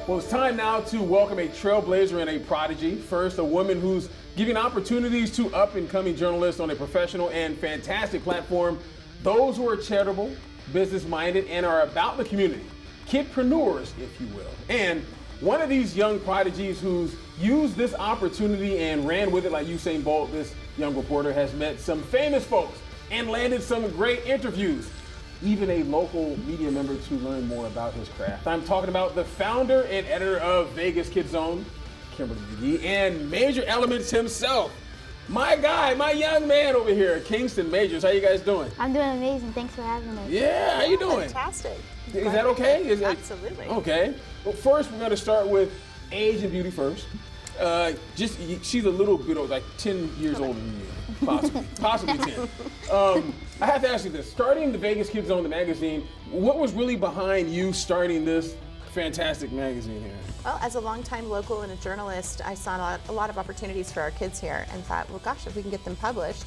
Well, it's time now to welcome a trailblazer and a prodigy. First, a woman who's giving opportunities to up-and-coming journalists on a professional and fantastic platform. Those who are charitable, business-minded, and are about the community. Kidpreneurs, if you will. And one of these young prodigies who's used this opportunity and ran with it like Usain Bolt, this young reporter has met some famous folks and landed some great interviews. Even a local media member to learn more about his craft. I'm talking about the founder and editor of Vegas Kid Zone, Kimberly McGee, and Major Elements himself, my guy, my young man over here, Kingston Majors. How you guys doing? I'm doing amazing. Thanks for having us. Yeah, how you doing? Fantastic. Is that okay? Absolutely. Okay. Well, first we're going to start with age and beauty first. She's a little bit like 10 years older than you, possibly 10. I have to ask you this: starting the Vegas Kid Zone, the magazine, what was really behind you starting this fantastic magazine here? Well, as a longtime local and a journalist, I saw a lot of opportunities for our kids here and thought, well, gosh, if we can get them published,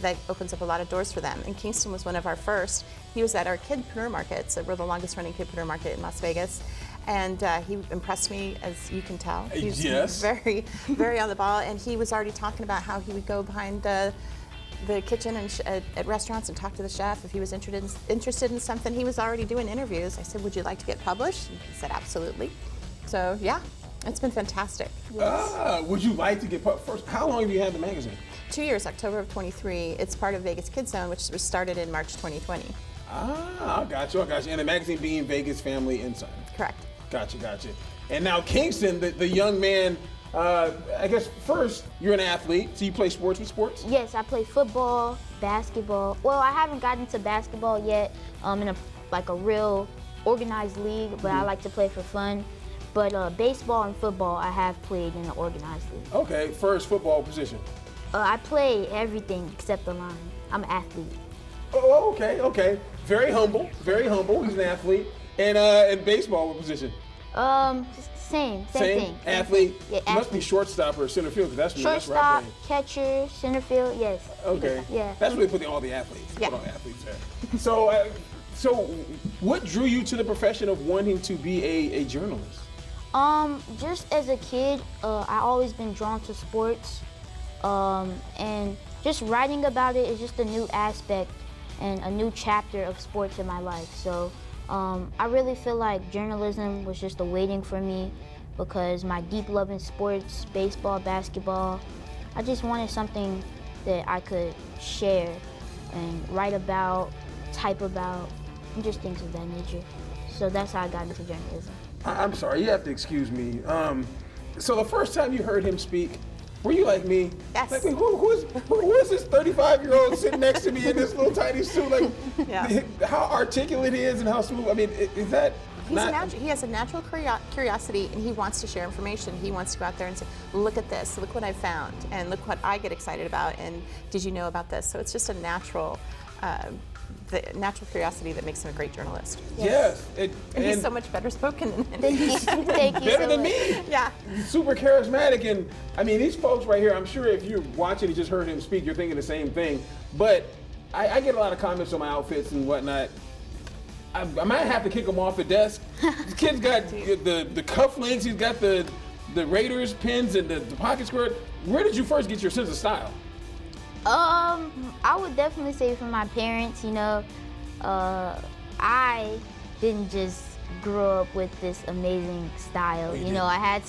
that opens up a lot of doors for them. And Kingston was one of our first. He was at our Kidpreneur market, so we're the longest running Kidpreneur market in Las Vegas. And he impressed me, as you can tell. He's very, very on the ball. And he was already talking about how he would go behind the kitchen and at restaurants and talk to the chef if he was interested in something. He was already doing interviews. I said, would you like to get published? And he said, absolutely. So yeah, it's been fantastic. Yes. Would you like to get published? First, how long have you had the magazine? 2 years, October of 23. It's part of Vegas Kid Zone, which was started in March 2020. I got you. And the magazine being Vegas Family Insider. Correct. Gotcha. And now Kingston, the young man, I guess first, you're an athlete, so you play sports with sports? Yes, I play football, basketball. Well, I haven't gotten to basketball yet in a real organized league, but I like to play for fun. But baseball and football, I have played in an organized league. Okay, first football position. I play everything except the line. I'm an athlete. Oh, okay. Very humble. He's an athlete. And in baseball, what position? Same thing. Athlete? Yeah, You must be shortstop or center field, because that's shortstop, catcher, center field, yes. Okay. Yeah. That's where they put all the athletes. Yeah. Put all the athletes there. So what drew you to the profession of wanting to be a journalist? Just as a kid, I always been drawn to sports, and just writing about it is just a new aspect and a new chapter of sports in my life. So I really feel like journalism was just awaiting for me because my deep love in sports, baseball, basketball, I just wanted something that I could share and write about, type about, and just things of that nature. So that's how I got into journalism. I'm sorry, you have to excuse me. So the first time you heard him speak, were you like me? Yes. Like, who is this 35-year-old sitting next to me in this little tiny suit? Like, Yeah. how articulate he is and how smooth. I mean, is that He has a natural curiosity, and he wants to share information. He wants to go out there and say, look at this, look what I found, and look what I get excited about, and did you know about this? So it's just a natural curiosity that makes him a great journalist. Yes. And he's so much better spoken than Thank you so better than much. me. Yeah. He's super charismatic, and I mean, these folks right here, I'm sure if you're watching and just heard him speak, you're thinking the same thing. But I get a lot of comments on my outfits and whatnot. I might have to kick him off the desk. This kid's got the cufflinks, he's got the Raiders pins and the pocket squirt. Where did you first get your sense of style? I would definitely say from my parents. I didn't just grow up with this amazing style. I had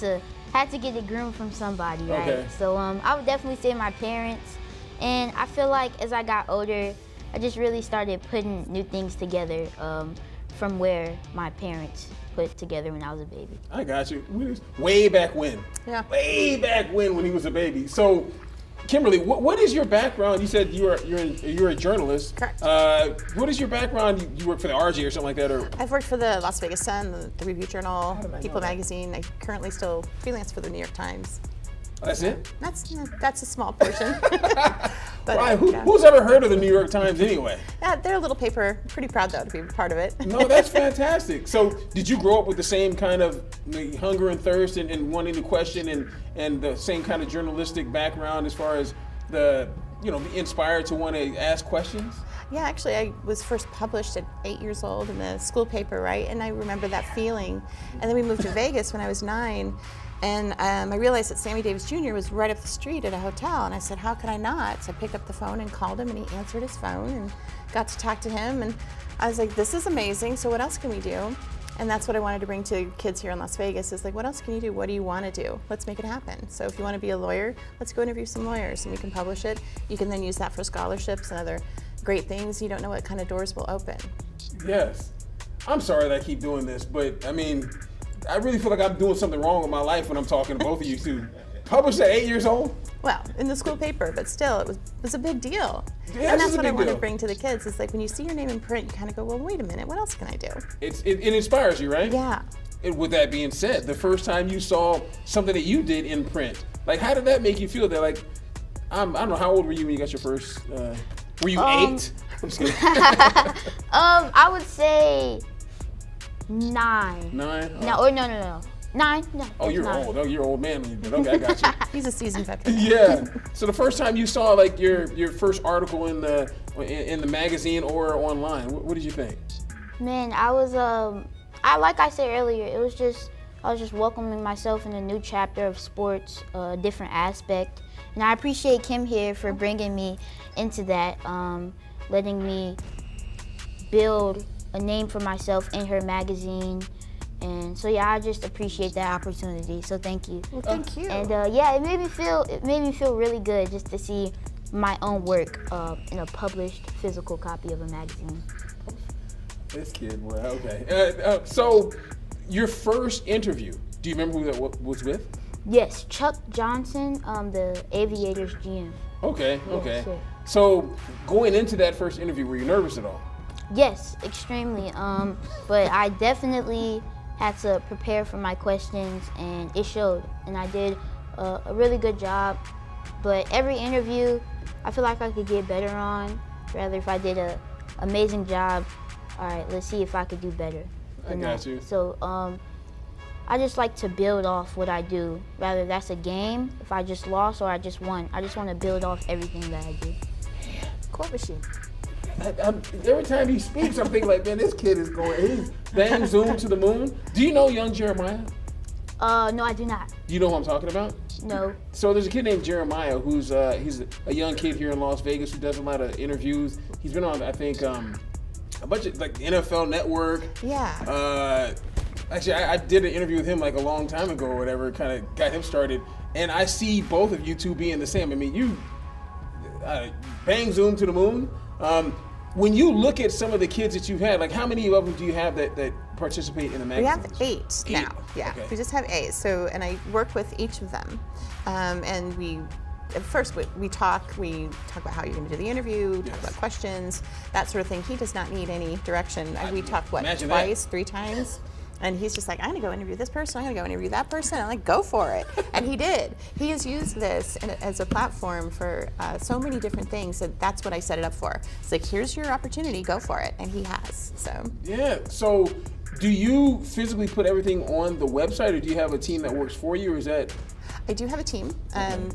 to get it groomed from somebody, right? Okay. So I would definitely say my parents, and I feel like as I got older, I just really started putting new things together from where my parents put together when I was a baby. I got you. Way back when. Yeah. Way back when he was a baby. So, Kimberly, what is your background? You said you're a journalist. Correct. What is your background? You work for the RJ or something like that, or? I've worked for the Las Vegas Sun, the Review Journal, did I know People that? Magazine. I currently still freelance for the New York Times. That's it? That's a small portion. But Why? Who's ever heard of the New York Times anyway? yeah, they're a little paper. Pretty proud though to be part of it. No, that's fantastic. So, did you grow up with the same kind of hunger and thirst and wanting to question and the same kind of journalistic background as far as be inspired to want to ask questions? Yeah, actually, I was first published at 8 years old in the school paper, right? And I remember that feeling. And then we moved to Vegas when I was 9, and I realized that Sammy Davis Jr. was right up the street at a hotel, and I said, how could I not? So I picked up the phone and called him, and he answered his phone, and got to talk to him, and I was like, this is amazing, so what else can we do? And that's what I wanted to bring to kids here in Las Vegas is like, what else can you do? What do you want to do? Let's make it happen. So if you want to be a lawyer, let's go interview some lawyers, and we can publish it. You can then use that for scholarships and other great things. You don't know what kind of doors will open. Yes. I'm sorry that I keep doing this, but I mean, I really feel like I'm doing something wrong with my life when I'm talking to both of you two. Published at 8 years old? Well, in the school paper, but still, it was a big deal. Yeah, and that's what I want to bring to the kids. Is like when you see your name in print, you kind of go, well, wait a minute, what else can I do? It inspires you, right? Yeah. With that being said, the first time you saw something that you did in print, like how did that make you feel? That like, I don't know, how old were you when you got your first? Were you 8? I'm just kidding. I would say 9. 9? Oh. No. 9? No. Oh, you're 9. old. Oh, you're an old man. Okay, I got you. He's a seasoned veteran. Yeah. So the first time you saw like your first article in the magazine or online, what did you think? Man, I was like I said earlier, I was just welcoming myself in a new chapter of sports, a different aspect, and I appreciate Kim here for bringing me into that, letting me build a name for myself in her magazine. And so yeah, I just appreciate that opportunity. So thank you. Well, thank you. And yeah, it made me feel really good just to see my own work in a published physical copy of a magazine. This kid, well, okay. So your first interview, do you remember who that was with? Yes, Chuck Johnson, the Aviators GM. Okay. Yes, sir. So going into that first interview, were you nervous at all? Yes, extremely. But I definitely had to prepare for my questions, and it showed. And I did a really good job. But every interview, I feel like I could get better on. Rather, if I did an amazing job, all right, let's see if I could do better. I got you. So I just like to build off what I do. Rather that's a game, if I just lost or I just won. I just want to build off everything that I do. Court machine. Every time he speaks, I'm thinking like, man, this kid is he's bang zoom to the moon. Do you know young Jeremiah? No, I do not. Do you know who I'm talking about? No. So there's a kid named Jeremiah who's he's a young kid here in Las Vegas who does a lot of interviews. He's been on, I think, a bunch of like NFL Network. Yeah. Actually, I did an interview with him like a long time ago or whatever, kind of got him started. And I see both of you two being the same. I mean, you bang zoom to the moon. When you look at some of the kids that you've had, like how many of them do you have that participate in the magazine? We have 8 now. Yeah, Okay. we just have 8. So, and I work with each of them, and we. At first, we talk about how you're going to do the interview, talk about questions, that sort of thing. He does not need any direction. We talk, twice, 3 times? And he's just like, I'm going to go interview this person, I'm going to go interview that person. I'm like, go for it. And he did. He has used this as a platform for so many different things, and that's what I set it up for. It's like, here's your opportunity, go for it. And he has, so. Yeah, so do you physically put everything on the website, or do you have a team that works for you, or is that? I do have a team.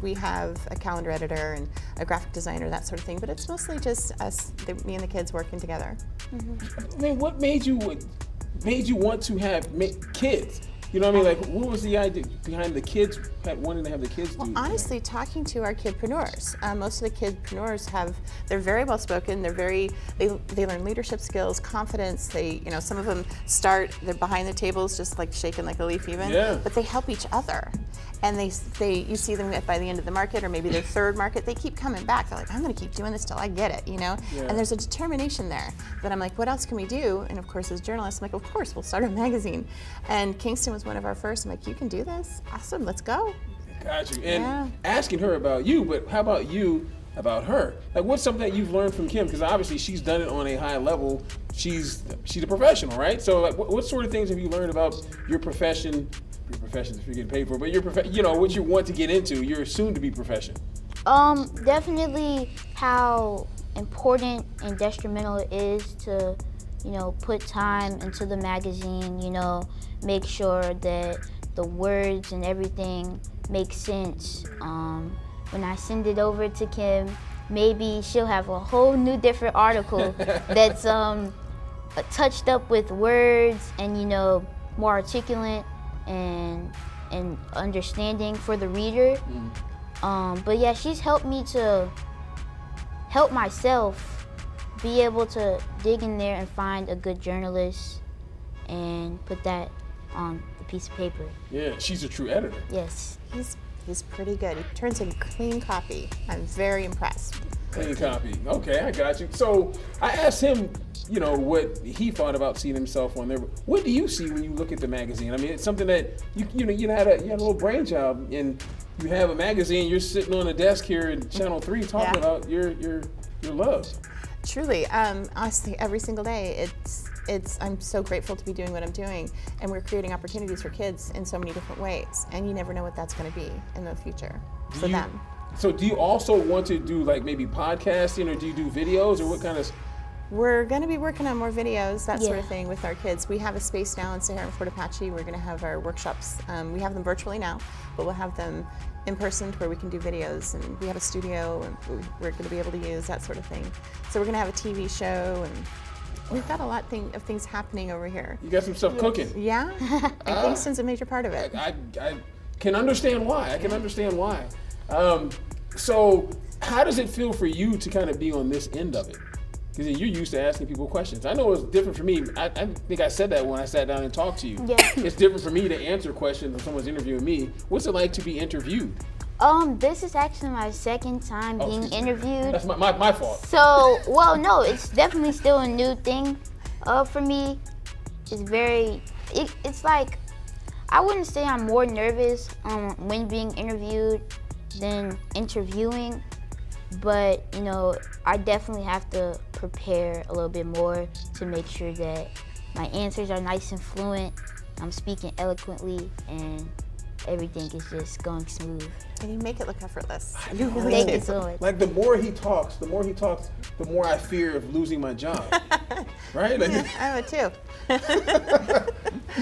We have a calendar editor and a graphic designer, that sort of thing, but it's mostly just us, me and the kids working together. I mean, what made you want to have kids? You know what I mean? Like, what was the idea behind the kids wanting to have the kids do? Well, honestly, talking to our kidpreneurs, most of the kidpreneurs they're very well spoken. They learn leadership skills, confidence. Some of them they're behind the tables, just like shaking like a leaf even. Yeah. But they help each other. And you see them by the end of the market, or maybe their third market, they keep coming back. They're like, I'm going to keep doing this till I get it, Yeah. And there's a determination there that I'm like, what else can we do? And of course, as journalists, I'm like, of course, we'll start a magazine. And Kingston was one of our first. I'm like, you can do this? Awesome, let's go. Got you. And asking her about you, but how about you about her? Like, what's something that you've learned from Kim? Because obviously she's done it on a high level. She's a professional, right? So like, what sort of things have you learned about your profession? Your profession, if you're getting paid for, but what you want to get into, your soon-to-be profession. Definitely how important and detrimental it is to, put time into the magazine. Make sure that the words and everything make sense. When I send it over to Kim, maybe she'll have a whole new different article that's touched up with words and, you know, more articulate and understanding for the reader. But yeah, she's helped me to help myself be able to dig in there and find a good journalist and put that on the piece of paper. Yeah, she's a true editor. Yes. He's pretty good. He turns in clean copy. I'm very impressed. Clean copy. Okay, I got you. So I asked him, you know, what he thought about seeing himself on there. What do you see when you look at the magazine? I mean, it's something that you had a little brainchild, and you have a magazine. You're sitting on a desk here in Channel 3 talking about your love. Truly, honestly, every single day, I'm so grateful to be doing what I'm doing, and we're creating opportunities for kids in so many different ways, and you never know what that's going to be in the future for them. So do you also want to do like maybe podcasting, or do you do videos, or what kind of? We're going to be working on more videos, that sort of thing with our kids. We have a space now in Sahara and Fort Apache. We're going to have our workshops. We have them virtually now, but we'll have them in person to where we can do videos, and we have a studio and we're going to be able to use that sort of thing. So we're going to have a TV show, and we've got a lot of things happening over here. You got some stuff cooking. Yeah, and Kingston's a major part of it. I can understand why. I can understand why. So how does it feel for you to kind of be on this end of it? Because you're used to asking people questions. I know it's different for me. I think I said that when I sat down and talked to you. Yeah. It's different for me to answer questions when someone's interviewing me. What's it like to be interviewed? This is actually my second time being interviewed. That's my fault. So, well, no, it's definitely still a new thing for me. It's like, I wouldn't say I'm more nervous when being interviewed than interviewing, but, you know, I definitely have to prepare a little bit more to make sure that my answers are nice and fluent, I'm speaking eloquently, and everything is just going smooth. And you make it look effortless. You really Thank you so much. Like the more he talks, the more I fear of losing my job. Right? Like, I would too.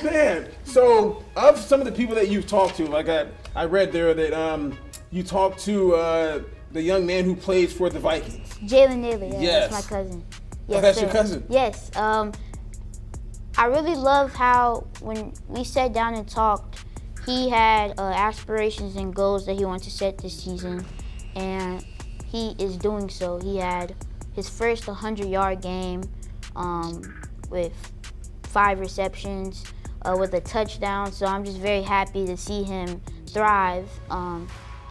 Man, so of some of the people that you've talked to, like I read there that you talked to the young man who plays for the Vikings. Jalen Naylor, Yes. that's my cousin. Oh, that's your cousin? Yes. I really love how when we sat down and talked, he had aspirations and goals that he wanted to set this season, and he is doing so. He had his first 100-yard game with 5 receptions with a touchdown, so I'm just very happy to see him thrive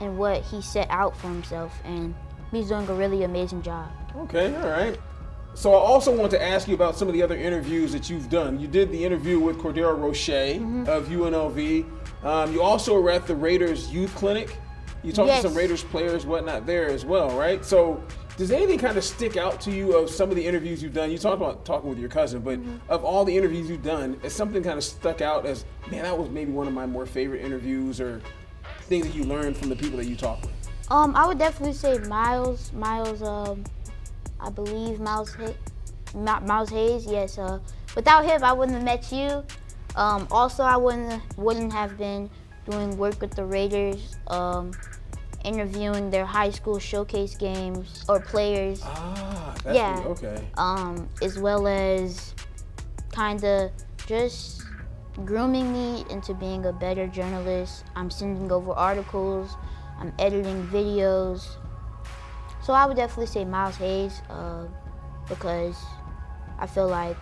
in what he set out for himself, and he's doing a really amazing job. Okay, all right. So I also want to ask you about some of the other interviews that you've done. You did the interview with Cordero Roche of UNLV. You also were at the Raiders Youth Clinic. You talked to some Raiders players, whatnot there as well, right? So does anything kind of stick out to you of some of the interviews you've done? You talked about talking with your cousin, but of all the interviews you've done, has something kind of stuck out as, man, that was maybe one of my more favorite interviews, or things that you learned from the people that you talk with? I would definitely say Miles, I believe Miles Hayes, yes. Without him, I wouldn't have met you. Also, I wouldn't have been doing work with the Raiders, interviewing their high school showcase games or players. That's okay. As well as kind of just grooming me into being a better journalist. I'm sending over articles, I'm editing videos. So I would definitely say Miles Hayes, because I feel like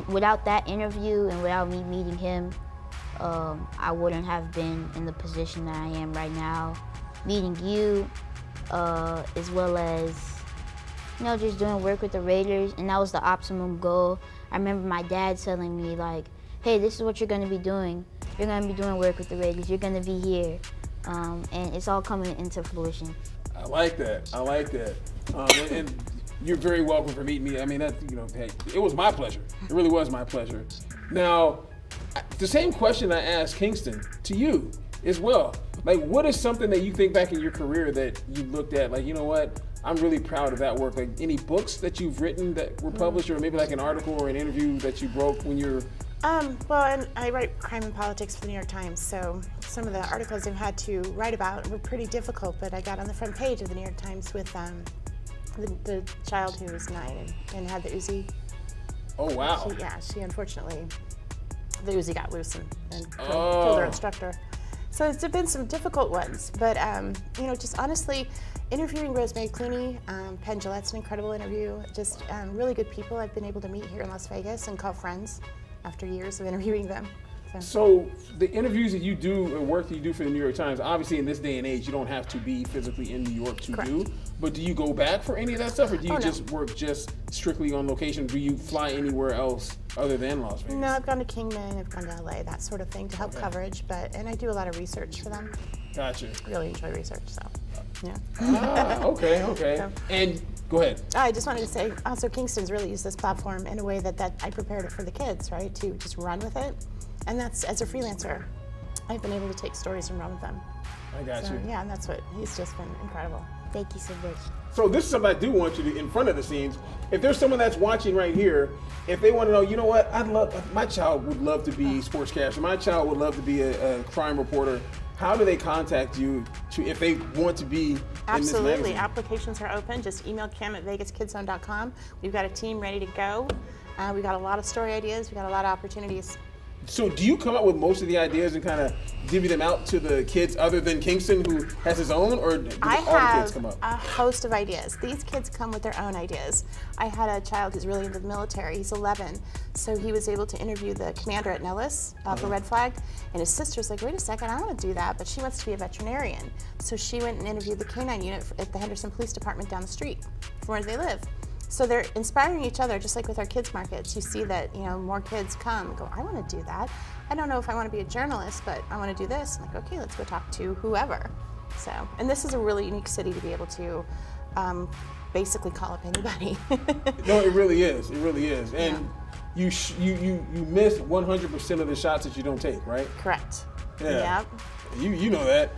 without that interview and without me meeting him, I wouldn't have been in the position that I am right now. Meeting you, as well as, you know, just doing work with the Raiders, and that was the optimum goal. I remember my dad telling me, like, hey, this is what you're gonna be doing. You're gonna be doing work with the Raiders. You're gonna be here. And it's all coming into fruition. I like that. And you're very welcome for meeting me. I mean, hey, it was my pleasure. It really was my pleasure. Now, the same question I asked Kingston to you as well. Like, what is something that you think back in your career that you looked at, like, you know what, I'm really proud of that work? Like, any books that you've written that were published, or maybe like an article or an interview that you broke when you're Well, and I write crime and politics for the New York Times, so some of the articles I've had to write about were pretty difficult, but I got on the front page of the New York Times with the child who was 9 and had the Uzi. Oh, wow. She unfortunately, the Uzi got loose and killed her instructor. So it's been some difficult ones, but just honestly, interviewing Rosemary Clooney, Penn Jillette's an incredible interview, just really good people I've been able to meet here in Las Vegas and call friends after years of interviewing them. So the interviews that you do and work that you do for the New York Times, obviously in this day and age, you don't have to be physically in New York to Correct. do, but do you go back for any of that stuff, or do you no. just work just strictly on location? Do you fly anywhere else other than Las Vegas? No, I've gone to Kingman, I've gone to LA, that sort of thing to help coverage, and I do a lot of research for them. Gotcha. Really enjoy research, so yeah. Okay. So- And go ahead. I just wanted to say, also Kingston's really used this platform in a way that I prepared it for the kids, right, to just run with it. And that's, as a freelancer, I've been able to take stories and run with them. I got you. Yeah, and that's what, he's just been incredible. Thank you so much. So this is something I do want you to, in front of the scenes, if there's someone that's watching right here, if they want to know, you know what, my child would love to be a sportscaster, my child would love to be a crime reporter, how do they contact you if they want to be in this Absolutely, magazine? applications are open. Just email Kim at vegaskidszone.com. We've got a team ready to go. We've got a lot of story ideas. We've got a lot of opportunities. So do you come up with most of the ideas and kind of divvy them out to the kids other than Kingston, who has his own, or do I all the kids have come up? a host of ideas. These kids come with their own ideas. I had a child who's really into the military. He's 11, so he was able to interview the commander at Nellis for Red Flag, and his sister's like, wait a second, I want to do that, but she wants to be a veterinarian. So she went and interviewed the canine unit at the Henderson Police Department down the street from where they live. So they're inspiring each other, just like with our kids markets. You see that, more kids come and go, I want to do that. I don't know if I want to be a journalist, but I want to do this. I'm like, okay, let's go talk to whoever. So, and this is a really unique city to be able to basically call up anybody. No, it really is. It really is. And you miss 100% of the shots that you don't take, right? Correct. Yeah. Yep. You know that.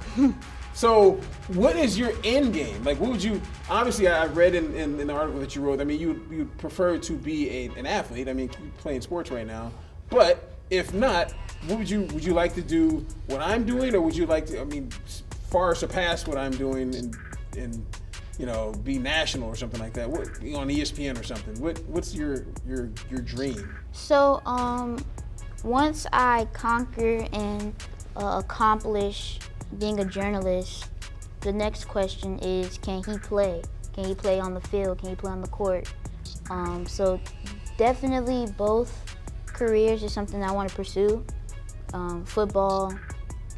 So what is your end game? Like, what would you, obviously I read in the article that you wrote, I mean, you prefer to be an athlete. I mean, you're playing sports right now, but if not, what would you like to do what I'm doing, or would you like to, far surpass what I'm doing and be national or something like that? What, on ESPN or something? What's your dream? So, once I conquer and accomplish being a journalist, the next question is, can he play? Can he play on the field? Can he play on the court? So definitely both careers is something I want to pursue. Football,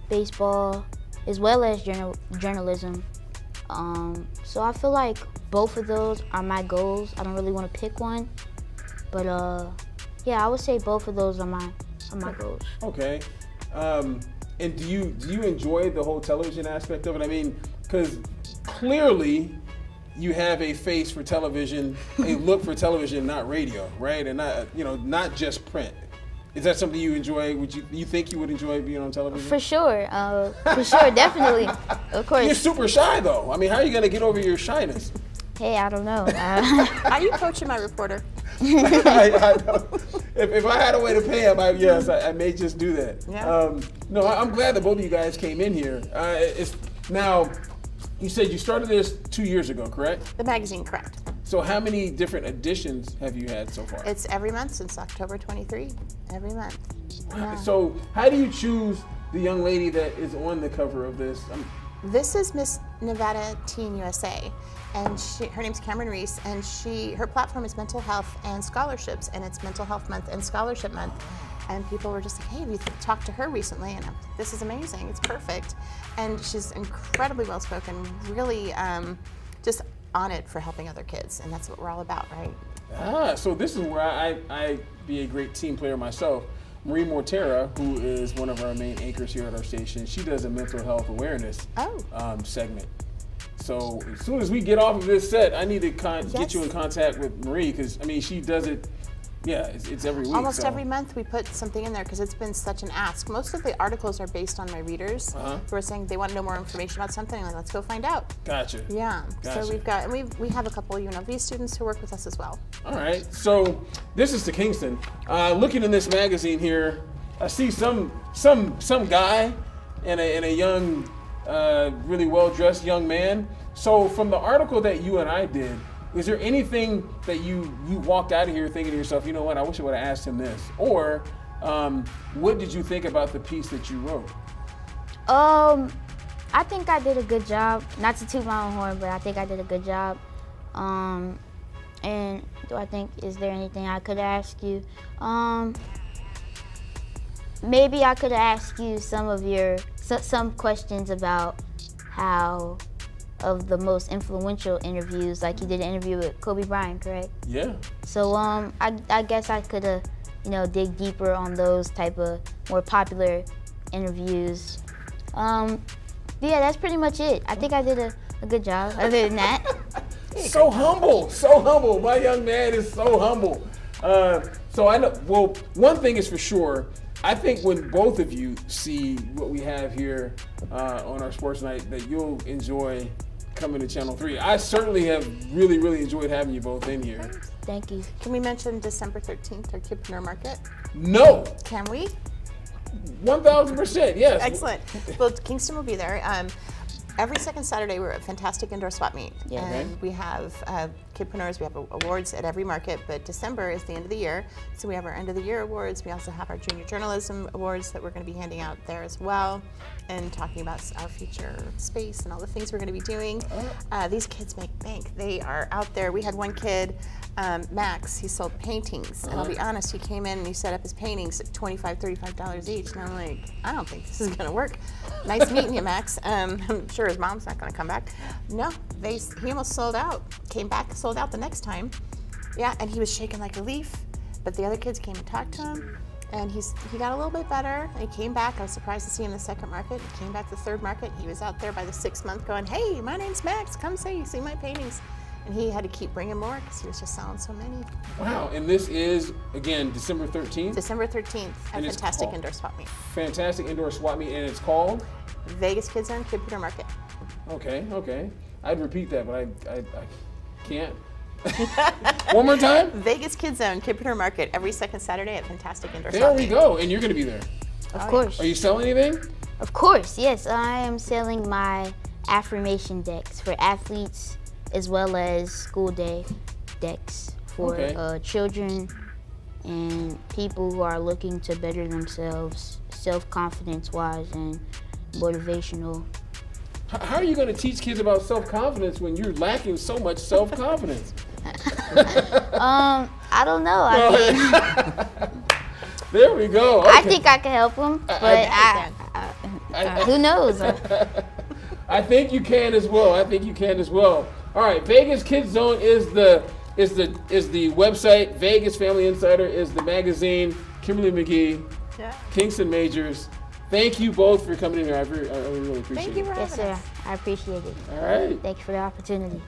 baseball, as well as journalism. So I feel like both of those are my goals. I don't really want to pick one, but I would say both of those are my goals. Okay. And do you enjoy the whole television aspect of it? I mean, because clearly you have a face for television, a look for television, not radio, right? And not just print. Is that something you enjoy? You think you would enjoy being on television? For sure, definitely, of course. You're super shy though. I mean, how are you gonna get over your shyness? Hey, I don't know. Are you coaching my reporter? If I had a way to pay him, I may just do that. Yeah. No, I'm glad that both of you guys came in here. Now, you said you started this 2 years ago, correct? The magazine, correct. So how many different editions have you had so far? It's every month since October 23, every month. Yeah. So how do you choose the young lady that is on the cover of this? This is Miss Nevada Teen USA, and her name's Cameron Reese, and her platform is mental health and scholarships, and it's Mental Health Month and Scholarship Month. And people were just like, hey, we talked to her recently, and this is amazing, it's perfect. And she's incredibly well-spoken, really just on it for helping other kids, and that's what we're all about, right? So this is where I be a great team player myself. Marie Mortera, who is one of our main anchors here at our station, she does a mental health awareness segment. So as soon as we get off of this set, I need to get you in contact with Marie, because she does it, Yeah, it's every week. Almost so. every month we put something in there because it's been such an ask. Most of the articles are based on my readers who are saying they want to know more information about something, and let's go find out. Gotcha. Yeah. Gotcha. So we've got, and we have a couple UNLV students who work with us as well. All right. So this is to Kingston. Looking in this magazine here, I see some guy and a young, really well dressed young man. So from the article that you and I did, is there anything that you walked out of here thinking to yourself, you know what, I wish I would have asked him this? Or what did you think about the piece that you wrote? I think I did a good job. Not to toot my own horn, but I think I did a good job. And do I think, is there anything I could ask you? Maybe I could ask you some questions about how, of the most influential interviews, like you did an interview with Kobe Bryant, correct? Yeah. So I guess I could have, dig deeper on those type of more popular interviews. Yeah, that's pretty much it. I think I did a good job. Other than that, So humble. My young man is so humble. So I know. Well, one thing is for sure. I think when both of you see what we have here on our sports night, that you'll enjoy coming to Channel 3. I certainly have really, really enjoyed having you both in here. thank you. Can we mention December 13th, our Kidpreneur Market? No, Can we? 1,000%, yes. Excellent. Well, Kingston will be there. Every second Saturday, we're at Fantastic Indoor Swap Meet. Yeah. And we have Kidpreneurs, we have awards at every market, but December is the end of the year. So we have our end of the year awards. We also have our Junior Journalism Awards that we're going to be handing out there as well, and talking about our future space and all the things we're going to be doing. These kids make bank. They are out there. We had one kid, Max, he sold paintings. And I'll be honest, he came in and he set up his paintings at $25, $35 each. And I'm like, I don't think this is going to work. Nice meeting you, Max. I'm sure his mom's not going to come back. No, he almost sold out. Came back, sold out the next time. Yeah, and he was shaking like a leaf. But the other kids came and talked to him. And he got a little bit better. And he came back. I was surprised to see him the second market. He came back the third market. He was out there by the 6th month going, hey, my name's Max. Come see my paintings. And he had to keep bringing more because he was just selling so many. Wow, and this is, again, December 13th? December 13th at And it's Fantastic called- Indoor Swap Meet. Fantastic Indoor Swap Meet, and it's called? Vegas Kids Zone Kidpreneur Market. Okay. I'd repeat that, but I can't. One more time? Vegas Kids Zone Kidpreneur Market every second Saturday at Fantastic Indoor There Swap we Meet. go, and you're going to be there. Of course. Are you selling anything? Of course, yes. I am selling my affirmation decks for athletes as well as school day decks for Okay. children and people who are looking to better themselves, self-confidence wise and motivational. How are you going to teach kids about self-confidence when you're lacking so much self-confidence? I don't know. I mean, There we go. I Okay. think I can help them, but who knows? I think you can as well. All right, Vegas Kids Zone is the website. Vegas Family Insider is the magazine. Kimberly McGee, Yeah. Kingston Majors. Thank you both for coming in here. I really appreciate Thank you it. for Yes, having sir. us. I appreciate it. All right. Thank you for the opportunity.